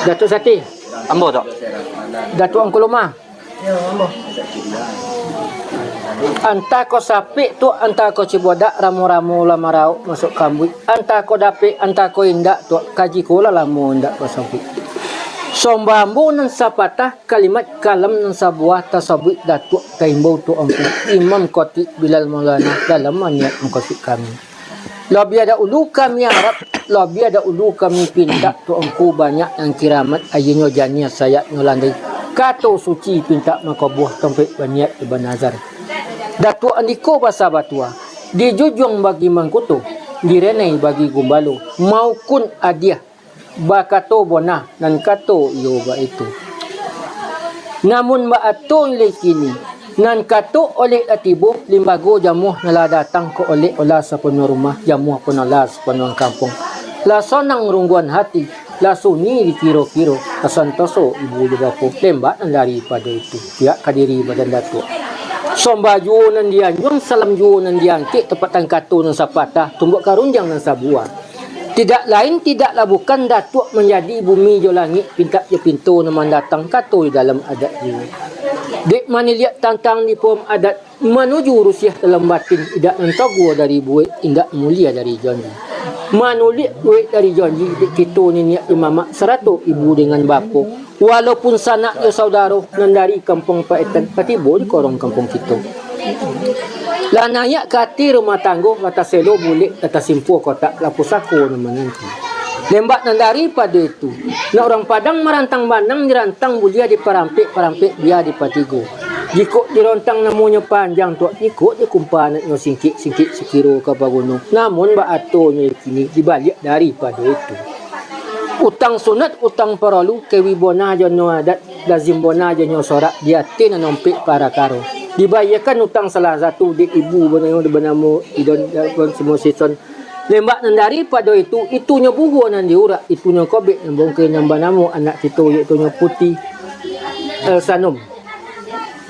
Datuk Sati. Ambo tok. Datuk Angkuluma. Ya, ambo. Anta ko sapi tu anta ko cibodak ramu-ramu lamarau masuk kambui. Anta ko dapi anta ko indak tu kaji kula lamu indak ko sapi. Sombambu nan sapatah kalimat kalam nan sabuah tasabui datuk kaimbau tu ampu Imam Khatib Bilal Maulana dalam maniat mengkotib kami. Lebih ada ulu kami harap, lebih ada ulu kami pinta tu engku banyak yang kiramat ayinyo jania sayat ngolandai. Kato suci pinta makabuah tempat baniat Ibn Nazar. Datuk Andiko Basa Batua dijujung bagi Mangkuto, direnai bagi Gumbalo, maukun adiah bakato bonah dan kato yoba itu. Namun baaton lekini nan kato oleh atibo limbago jamuh nala datang ko oleh olah sa penuh rumah jamuh penalas penuh kampung. La sonang rungguan hati, la sunyi di kiro-kiro, kasantoso ibu di bapo tembak dan lari pada itu. Pihak kadiri badan datuk. Somba juunan dian, yung salam juunan dian, ki tepatan kato ng sapata, tumbuk karunjang ng sabuah. Tidak lain, tidaklah bukan datuk menjadi bumi jo langit, pinta je pintu naman datang kato di dalam adat jiwa. Dek maniliat tantang di pom adat, menuju rusiah dalam batin, idak nantagwa dari buit, indak mulia dari janji. Manuliat buit dari janji, dek kita ni niat imama, seratus ibu dengan bapuk. Walaupun sanak yo saudara nan dari kampung Paetan patibo di korong kampung kita. Lanayak kati rumah tanggo kata selo bulik kata simpu kotak lapusako naman nanti. Lembak nan dari pada itu. Na orang Padang marantang bandang dirantang bulia di parampik dia di patigo. Jiko dirontang namanya panjang tu jiko di kumpan nyo singkik sekiro ke gunung. Namun ba atonyo kini dibalik daripada itu. Utang sunat, utang paralu, kewi bona jono adat, lazim bona jono sorak, diatin anompik para karo. Dibayarkan utang salah satu di ibu bernama idon semua season. Lembak nan daripada itunya bugu nan diurak, itunya kobek yang bongke nambah namu anak kita itunya putih Sanum.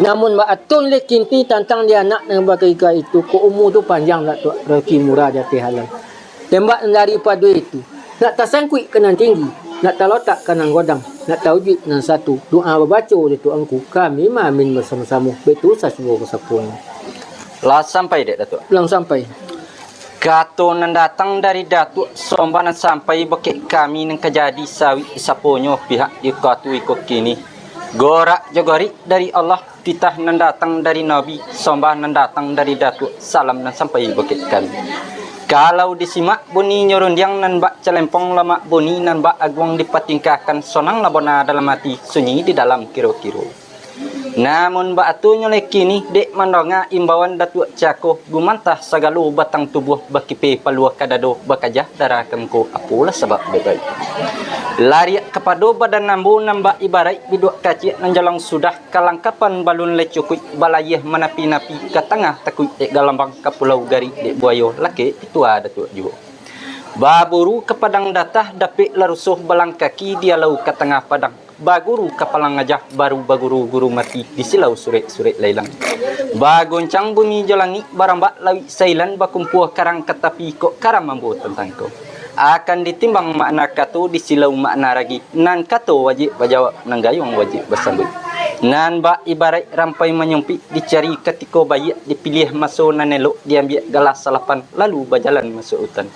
Namun mak atun le kinti tantang dia anak yang bagai itu ko umur tu panjang lah tu rezeki murah jati halal. Lembak nan daripada itu. Nak tasangkui kenan tinggi, nak talotak kenan godang, nak tauji nan satu. Doa berbaca di tu angku, kami mamin bersama-sama. Betul sasua kesapun. Lah sampai dek Datuk. Lang sampai. Kato nan datang dari Datuk Somba nan sampai bekek kami nan kejadi sawi saponyo pihak ikatu ikut kini. Gorak jogori dari Allah, titah nan datang dari Nabi, Somba nan datang dari Datuk, salam nan sampai bekek kami. Kalau disimak bunyi nyorundiang nan bak celempong lama bunyi nan bak agwang dipatingkahkan sonang labona dalam hati sunyi di dalam kiro-kiro. Namun bak atunya lekini dek mandonga imbauan Datuk Cako gumantah sagalo batang tubuh bakipe palua kadado bakajah darah kemko apulah sebab baik. Lari kepada badan nambu nambak ibarat biduk kacik nan jalang sudah kalangkapan balun lecukui balayeh menapi-napi ke tengah takui dek galambang ke pulau gari dek buayo laki itu ada tu juga. Baburu ke padang datah dapik larusuh balang kaki dia lau ke tengah padang. Baguru kapalang ngajah baru baguru guru mati di silau suret-suret lailang. Bagoncang bumi jalangi barambak lawi sailan bakumpuh karang ketapi kok karam mampu tentang kau. Akan ditimbang makna kato di silau makna ragi. Nan kato wajib bajawab nan gayung wajib bersambut. Nan ba ibarat rampai menyempit dicari ketika bayi dipilih masuk nan elok diambil galas salapan lalu berjalan masuk hutan.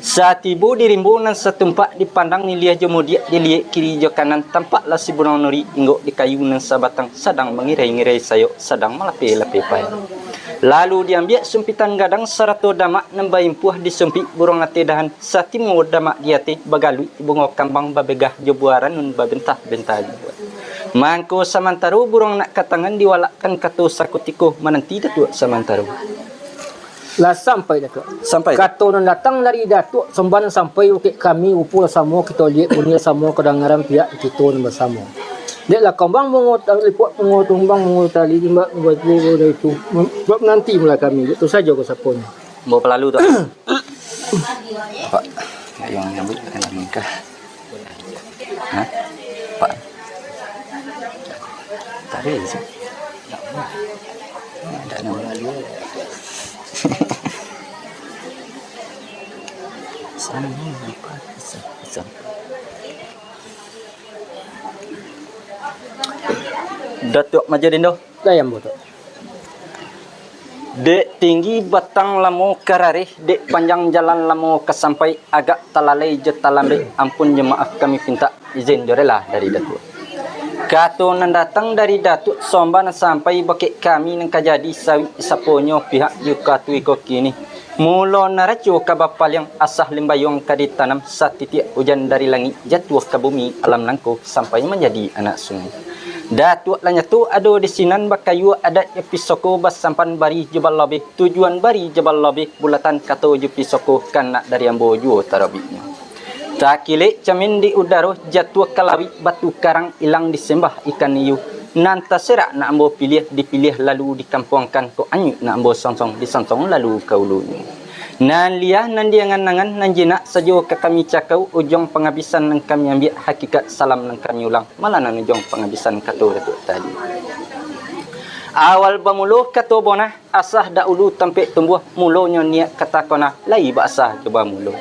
Saat tiba di rimbu nan setempat dipandang niliah jemudiak dilihat kiri jo kanan tampaklah si burung nuri inggok di kayu nan sabatang sedang mengirai-ngirai sayok sedang melape-lape pai. Lalu diambil sumpitan gadang serato damak nan baimpuh disempit burung ate dahan saat timur damak diate bagalui bungo kambang babegah jo buaran nun babentah-bentah juga. Mangko samantaru burung nak katangan diwalakkan kato sakutiko menanti Datuk samantaru. Lah sampai Datuk. Sampai. Kato nan datang dari Datuk sembahan sampai ukit kami upul sama kita lihat bunyi sama kedengaran pihak kita nan bersama. Dek lah kambang mengut liput mengut tumbang mengut tali timbak buat dari itu. Sebab nanti mula kami itu saja ke sapon. Mau pelalu tu. Pak, yang nyambut kena nikah. Hah? Pak. Tadi sih. Ada nama dia. Sama apa? Datuk Majadindo. Dayam betul. Dek tinggi batang lamo kararih, dek panjang jalan lamo kesampai agak talalai je talambe. Ampun je maaf kami minta izin jorela dari Datuk. Kato nan datang dari Datuk somba nan sampai bakit kami nan kajadi sawi saponyo pihak yu katu iko kini. Mulo naracu kabapal yang asah limbayong kaditanam saat titik hujan dari langit jatuh ke bumi alam nangko sampai menjadi anak sungai. Datuk lanya tu ado di sinan bakayu ada episoko bas sampan bari jebal lebih tujuan bari jebal lebih bulatan kato episoko kanak dari ambo juo tarabiknya. Takile camin di udaro jatuh kalawi batu karang ilang disembah ikan hiu. Nanta serak nak ambo dipilih lalu dikampungkan ko anyu nak ambo songsong disongsong lalu kaulunya. Nan liah nan diangan-angan nan jinak sajo ke kami cakau ujung penghabisan nan kami ambil hakikat salam nan kami ulang malah nan ujung penghabisan kato Datuk tadi. Awal bamulu kato bonah asah dak ulu tampik tumbuh mulonyo niat kata kona lai basah coba mulu.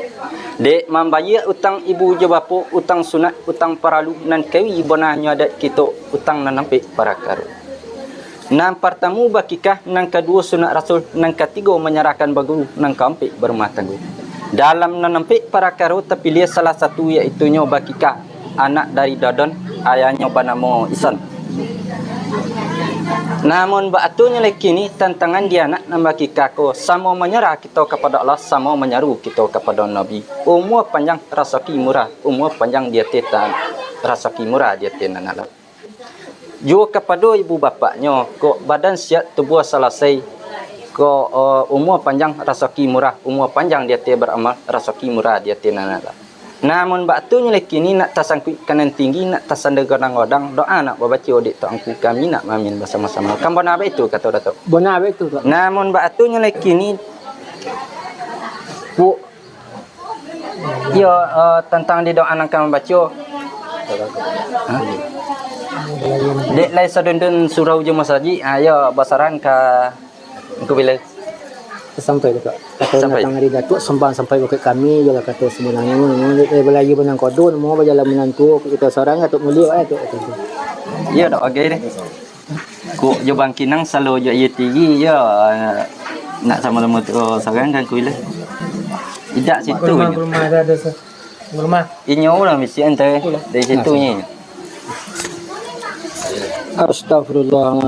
Dek membayar utang ibu je bapa, utang sunat, utang paralu nan kawi bonahnya adat kita utang nan nampik para karu. Nan pertama bakikah, nan kedua sunat rasul, nan ketiga menyerahkan baguru, nan keempat berumah tangga. Dalam nan nampik para karu terpilih salah satu iaitu nyo bakikah, anak dari Dodon, ayahnya bernama Isan. Namun batunya lagi ni tantangan dia nak nambah kako sama menyerah kita kepada Allah sama menyeru kita kepada Nabi. Umur panjang rasaki murah, umur panjang dia tetan rasaki murah dia tenan Allah. Juga kepada ibu bapaknya kok badan sihat tubuh selesai kok umur panjang rasaki murah, umur panjang dia te beramal rasaki murah dia tenan Allah. Namun batunya lagi ni nak tasangkut kanan tinggi nak tasanda godang-godang doa nak baca adik tu angku kami nak mamin bersama-sama. Kan bona itu kata Datuk. Bona itu Tok. Namun batunya lagi ni bu ya tentang di doa nak kami baca. Dek lai sadundun surau je masaji ya basaran ka engko bila Sampai dekat kata Sampai. datang dari Datuk sembang sampai bukit kami jala kata sebenarnya belajar benang kodon mau berjalan menantu kita seorang Datuk mulia Datuk. ya dak okey deh. Ku jo bangkinang selalu jo ye tinggi ya nak sama lemu tu sekarang kan kuila. Tidak situ. Rumah ada rumah. Inyo lah mesti ente dari situ ni. Astagfirullah.